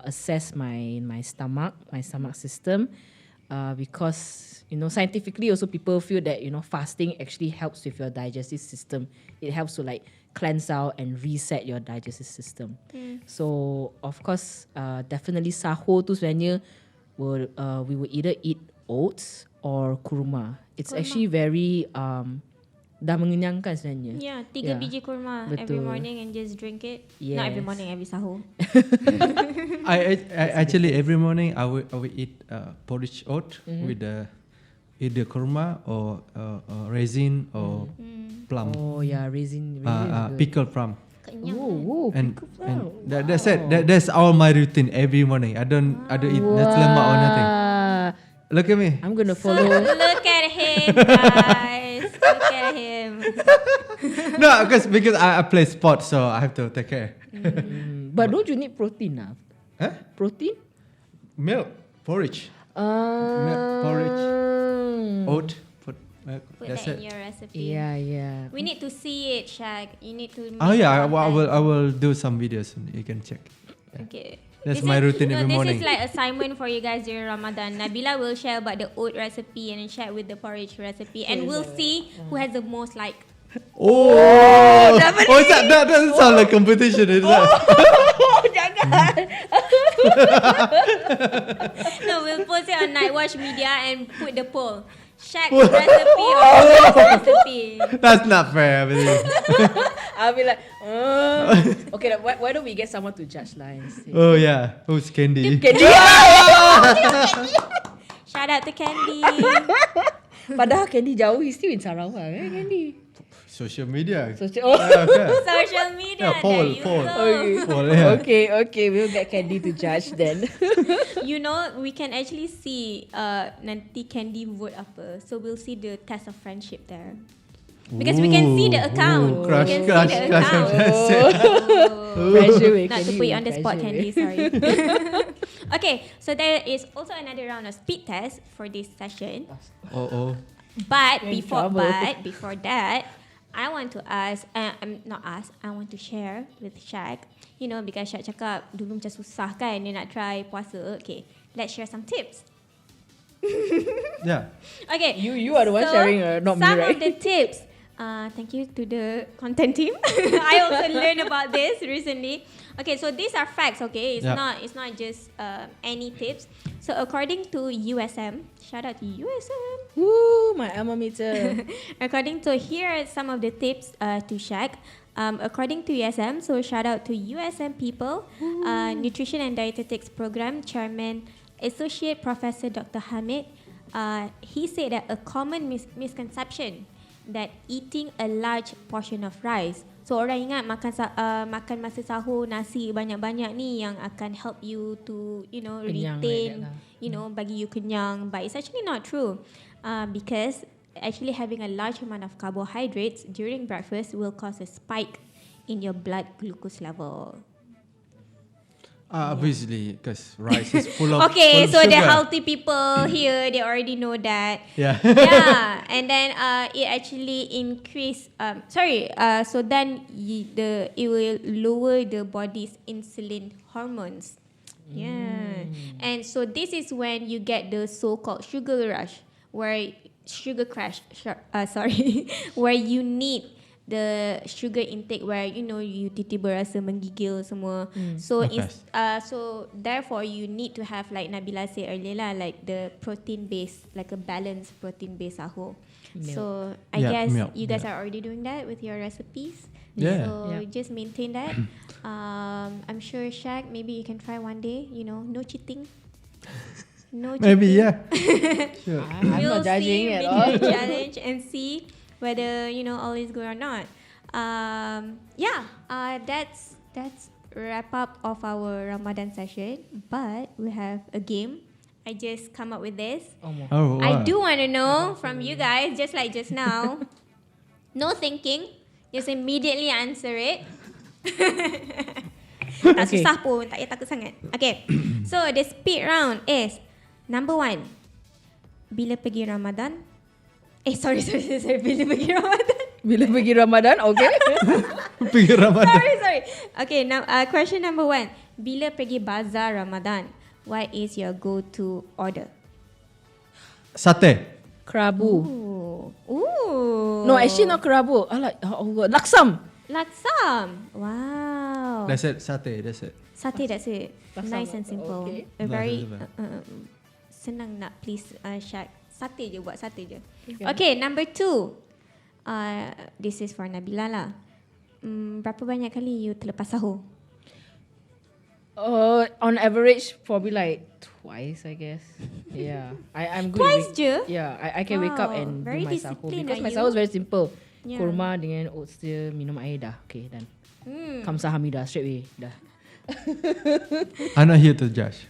assess my stomach system. Because scientifically also people feel that fasting actually helps with your digestive system. It helps to like cleanse out and reset your digestive system. So of course definitely sahur tu sebenarnya we will either eat oats or kurma. It's actually very dah mengenyangkan sebenarnya. Yeah, 3 biji kurma every Betul. morning and just drink it. Yes. Not every morning, every sahur. I actually every morning I will eat porridge oat with either kurma or raisin or plum. Oh yeah, raisin good. Pickle plum. Kenyang. Oh, And pickle and flour. that's it. That's all my routine every morning. I don't eat nasi lemak or nothing. Look at me. I'm gonna So follow. look at him, guys. Look at him. No, because I play sports, so I have to take care. But don't you need protein now? Huh? Protein? Milk, porridge, milk, porridge, oat, put milk. Put That's that in it. your recipe. Yeah. We need to see it, Shaq. You need to. Oh make yeah, content. I will do some videos. And you can check. Okay. That's my routine every morning. This is like assignment for you guys during Ramadan. Nabila will share about the oat recipe and then share with the porridge recipe, and we'll see who has the most like. Oh, is that doesn't sound like competition, is that? No, we'll post it on Night Watch Media and put the poll. Shaq's recipe or Shaq's recipe? That's not fair. I believe. I'll be like, okay, why don't we get someone to judge lines? Oh yeah, who's Candy? Shout out to Candy. Padahal Candy jauh, he's still in Sarawak, Candy? Social media. Oh. Yeah, okay. Social media. Yeah, poll, there you poll. go. Well, yeah. Okay, we'll get Candy to judge then. You know, we can actually see nanti Candy vote apa. So we'll see the test of friendship there. Because we can see the account. Crush, we can crush, see the crush. account. Pressure with Not to Candy, put you on the spot, pressure Candy, with. sorry. Okay, so there is also another round of speed test for this session. Oh. But You're in before trouble. before that, I want to ask, not ask, I want to share with Shaq. You know, because Shaq cakap dulu macam susah kan dia nak try puasa. Okay, let's share some tips. Yeah. Okay. You are the one sharing, not me, some right? of the tips. Thank you to the content team. I also learned about this recently. Okay, so these are facts. Okay, it's not just any tips. So according to USM, shout out to USM. Woo, my alma mater. According to here are some of the tips to Shaq. According to USM, so shout out to USM people, Nutrition and Dietetics Program Chairman, Associate Professor Dr. Hamid. He said that a common misconception that eating a large portion of rice. So orang ingat makan masa sahur nasi banyak-banyak ni yang akan help you to Kenyang retain, like that lah. bagi you kenyang, but it's actually not true. Because actually having a large amount of carbohydrates during breakfast will cause a spike in your blood glucose level. Obviously, because rice is full of Okay, full of so the sugar. healthy people here, they already know that. Yeah. Yeah, and then it actually so then it will lower the body's insulin hormones. Yeah, and so this is when you get the so-called sugar rush, where where you need the sugar intake, where you tiba-tiba rasa menggigil semua. So so therefore you need to have, like Nabila said earlier lah, like the protein base, like a balanced protein base sahur. So I guess you guys are already doing that with your recipes. Yeah. So just maintain that. I'm sure Shaq, maybe you can try one day. No cheating. No cheating. Maybe, yeah. Sure. I'm not judging at all. We'll see, challenge and see whether all is good or not. That's wrap up of our Ramadan session. But we have a game. I just come up with this. Oh, I wow. do want to know from you guys, just like just now. No thinking, just immediately answer it. Tak Okay. susah pun, tak payah takut sangat. Okay, so the speed round is number 1. Bila pergi Ramadan? Sorry. Bila pergi Ramadan? Bila pergi Ramadan, okay. Pergi Ramadan. Sorry. Okay, now question number 1. Bila pergi bazar Ramadan, what is your go-to order? Sate. Kerabu. Ooh. No, actually not kerabu. I like laksam. Laksam. Wow. That's it. Sate. That's it. Satay, that's it. Laksam. Nice and simple. Okay. A very Nice and senang nak please Shaq. Satay je, buat satay je. Okay. Okay, number 2. This is for Nabila lah. Berapa banyak kali you terlepas sahur? On average, probably like twice, I guess. Yeah, I'm good. Twice je? Yeah, I can wake up Wow, and very do my sahur disciplined because are my you? sahur is very simple. Yeah. Kurma dengan oats dia, minum air dah. Okay, done. Kamsahamnida straight away dah. I'm not here to judge.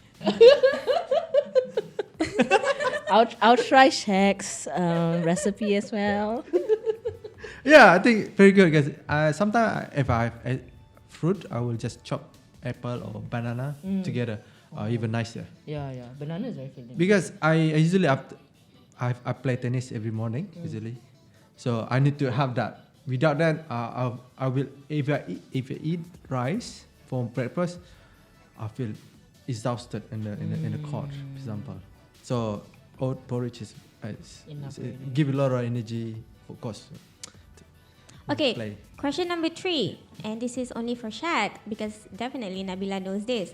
I'll try Shaq's recipe as well. Yeah, I think very good because sometimes if I have fruit, I will just chop apple or banana together, or even nicer. Yeah, banana is very filling. Because I usually I play tennis every morning usually, so I need to have that. Without that, I will if I eat rice for breakfast, I feel exhausted in the court, for example. So oat porridge is Enough it give a lot of energy, of course. Okay, Play. question number 3, and this is only for Shaq because definitely Nabila knows this.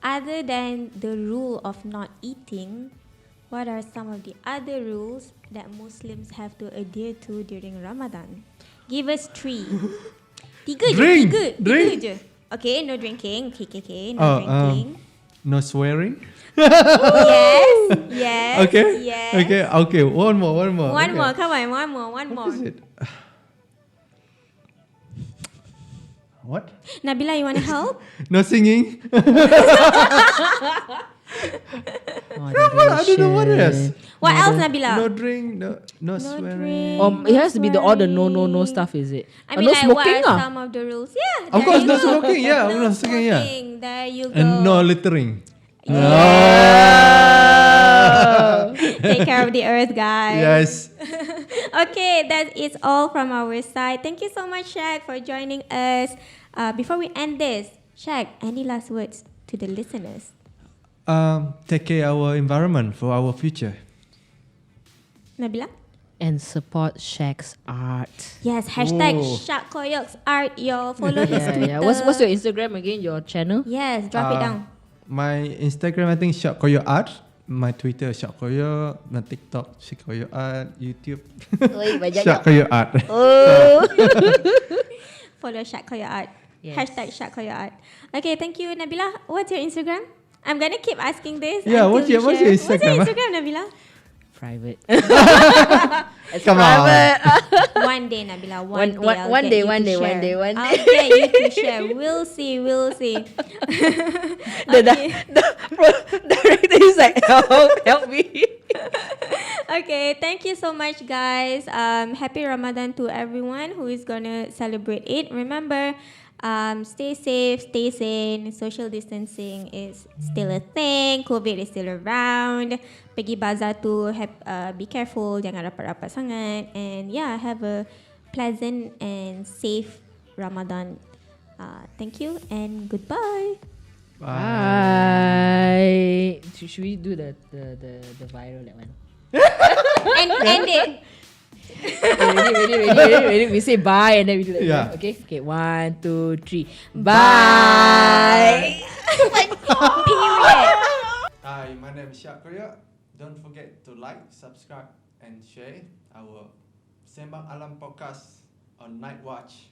Other than the rule of not eating, what are some of the other rules that Muslims have to adhere to during Ramadan? Give us 3. Tiga je. Okay, no drinking. Okay, no drinking. No swearing. Yes. Okay. Yes. Okay. One more. One Okay. more. Come on, one more. What is it? What? Nabila, you want to help? No singing. Moderation. I don't know what else. What else, Nabila? No drink. No swearing. drink. It has to be all the no swearing. stuff, is it? I mean, no like, smoking, what are some of the rules? Yeah, Of there course, you no go. smoking. Yeah, no no smoking. Yeah. smoking. There you go. And no littering. Take care of the earth, guys. Yes. Okay, that is all from our side. Thank you so much, Shaq, for joining us. Before we end this, Shaq, any last words to the listeners? Take care of our environment for our future. Nabila? And support Shaq's art. Yes, hashtag Whoa. Shaq Koyok's art. Follow his Twitter. What's your Instagram again? Your channel? Yes, drop it down. My Instagram, I think Shaq Koyok Art. My Twitter, Shaq Koyok. My TikTok, Shaq Koyok Art. YouTube, Shaq Koyok Art. Follow Shaq Koyok art. Yes. Hashtag Shaq Koyok art. Okay, thank you, Nabila. What's your Instagram? I'm gonna keep asking this. Yeah, until what's you your share. Instagram, What's your Instagram, Nabila? Private. Come on. One day, Nabila. One day. I'll one get day, you one to day, share. one day, one I'll day. get you to share. We'll see. The director is like, help me. Okay, thank you so much, guys. Happy Ramadan to everyone who is gonna celebrate it. Remember, stay safe, stay sane. Social distancing is still a thing. COVID is still around. Pergi bazar tu, be careful. Jangan rapat-rapat sangat. And yeah, have a pleasant and safe Ramadan. Thank you and goodbye. Bye. Should we do the viral that one? And end it. Ready. We say bye and then we do that. Yeah. Okay. 1, 2, 3. Bye. Period. Hi, my name is Shaq Koyok. Don't forget to like, subscribe, and share our Sembang Alam podcast on Night Watch.